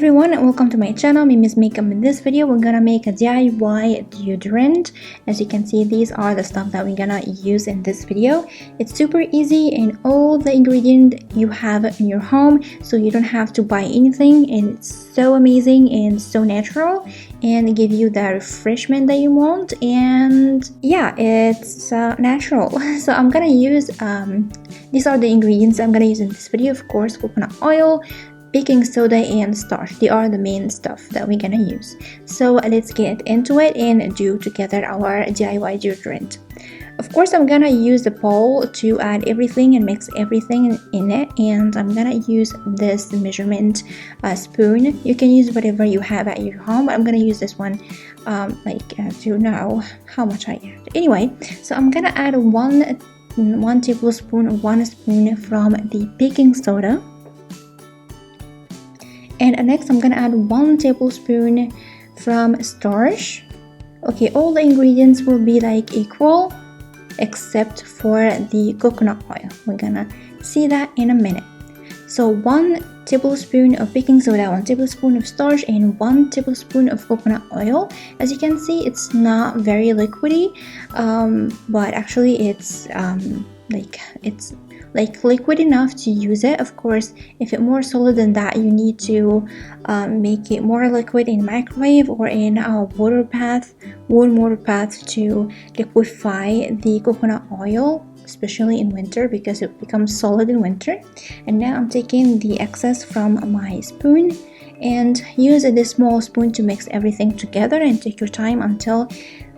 everyone, and welcome to my channel. My name is Makeup. In this video we're gonna make a DIY deodorant. As you can see, these are the stuff that we're gonna use in this video. It's super easy and all the ingredients you have in your home, so you don't have to buy anything, and it's so amazing and so natural and give you the refreshment that you want. And yeah, it's natural. So I'm gonna use these are the ingredients I'm gonna use in this video. Of course, coconut oil, baking soda, and starch. They are the main stuff that we're gonna use. So let's get into it and do together our DIY deodorant. Of course, I'm gonna use the bowl to add everything and mix everything in it, and I'm gonna use this measurement spoon. You can use whatever you have at your home, but I'm gonna use this one to know how much I add. Anyway, so I'm gonna add one tablespoon, 1 spoon from the baking soda. And next I'm gonna add 1 tablespoon from starch. Okay, all the ingredients will be like equal except for the coconut oil. We're gonna see that in a minute. So 1 tablespoon of baking soda, 1 tablespoon of starch, and 1 tablespoon of coconut oil. As you can see, it's not very liquidy, but actually it's liquid enough to use it. Of course, if it's more solid than that, you need to make it more liquid in microwave or in a warm water bath to liquefy the coconut oil, especially in winter because it becomes solid in winter. And now I'm taking the excess from my spoon and use this small spoon to mix everything together, and take your time until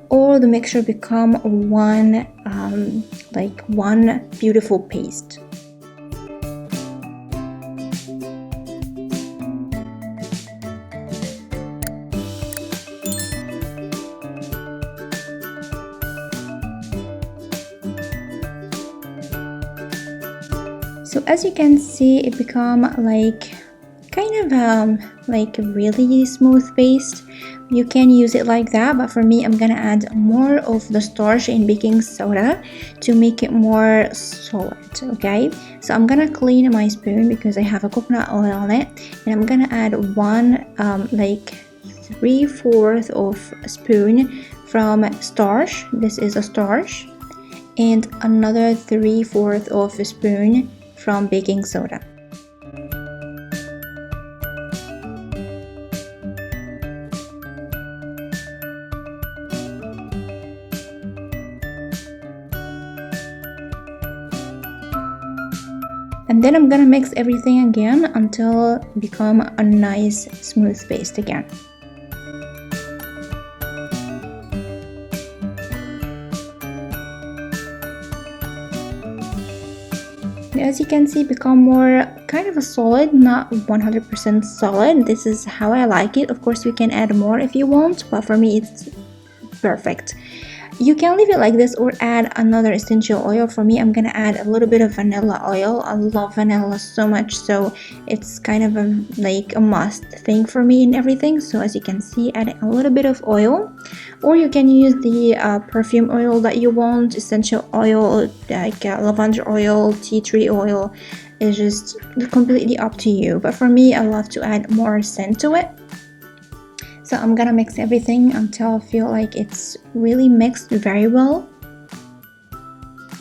all the mixture become one beautiful paste. So as you can see, it become kind of really smooth paste. You can use it like that, but for me, I'm gonna add more of the starch and baking soda to make it more solid. Okay, so I'm gonna clean my spoon because I have a coconut oil on it, and I'm gonna add 3/4 of a spoon from starch. This is a starch, and another 3/4 of a spoon from baking soda. And then I'm gonna mix everything again until it become a nice smooth paste again. As you can see, become more kind of a solid, not 100% solid. This is how I like it. Of course, you can add more if you want, but for me it's perfect. You can leave it like this or add another essential oil. For me, I'm gonna add a little bit of vanilla oil. I love vanilla so much, so it's kind of a must thing for me in everything. So as you can see, add a little bit of oil, or you can use the perfume oil that you want, essential oil like lavender oil, tea tree oil. It's just completely up to you, but for me, I love to add more scent to it. So I'm gonna mix everything until I feel like it's really mixed very well,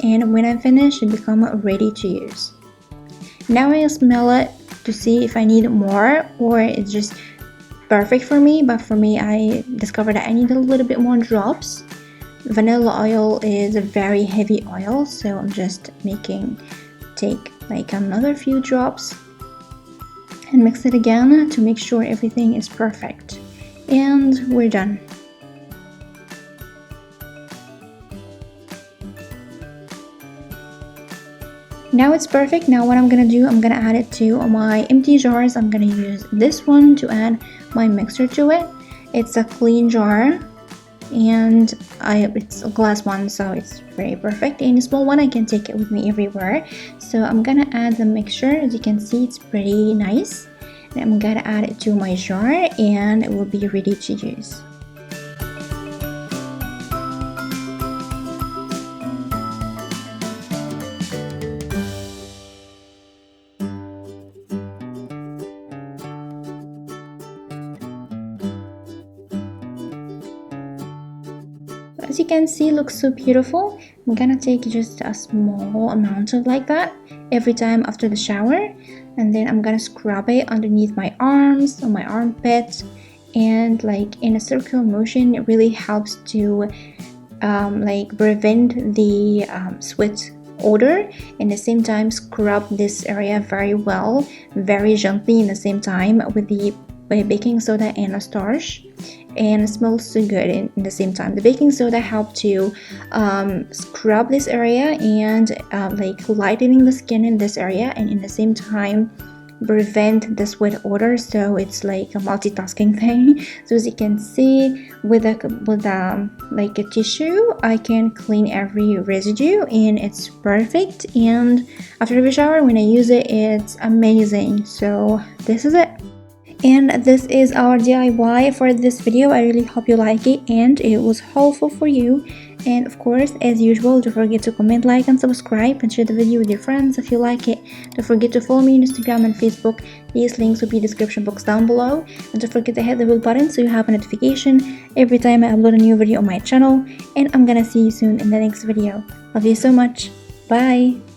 and when I'm finished, it become ready to use. Now I smell it to see if I need more or it's just perfect for me, but for me, I discovered that I need a little bit more drops. Vanilla oil is a very heavy oil, so I'm just take another few drops and mix it again to make sure everything is perfect. And we're done. Now it's perfect. Now what I'm gonna do, I'm gonna add it to my empty jars. I'm gonna use this one to add my mixture to it. It's a clean jar, and it's a glass one, so it's very perfect. And a small one, I can take it with me everywhere. So I'm gonna add the mixture. As you can see, it's pretty nice. I'm gonna add it to my jar, and it will be ready to use. As you can see, looks so beautiful. I'm gonna take just a small amount of like that every time after the shower, and then I'm gonna scrub it underneath my arms, on my armpit, and like in a circular motion. It really helps to like prevent the sweat odor, and at the same time scrub this area very well, very gently in the same time with the baking soda and a starch, and it smells so good in the same time. The baking soda helped to scrub this area and like lightening the skin in this area, and in the same time prevent the sweat odor. So it's like a multitasking thing. So as you can see, with like a tissue, I can clean every residue, and it's perfect. And after the shower, when I use it, it's amazing. So this is it. And this is our DIY for this video. I really hope you like it and it was helpful for you. And of course, as usual, don't forget to comment, like, and subscribe, and share the video with your friends if you like it. Don't forget to follow me on Instagram and Facebook. These links will be in the description box down below. And don't forget to hit the bell button so you have a notification every time I upload a new video on my channel. And I'm gonna see you soon in the next video. Love you so much. Bye!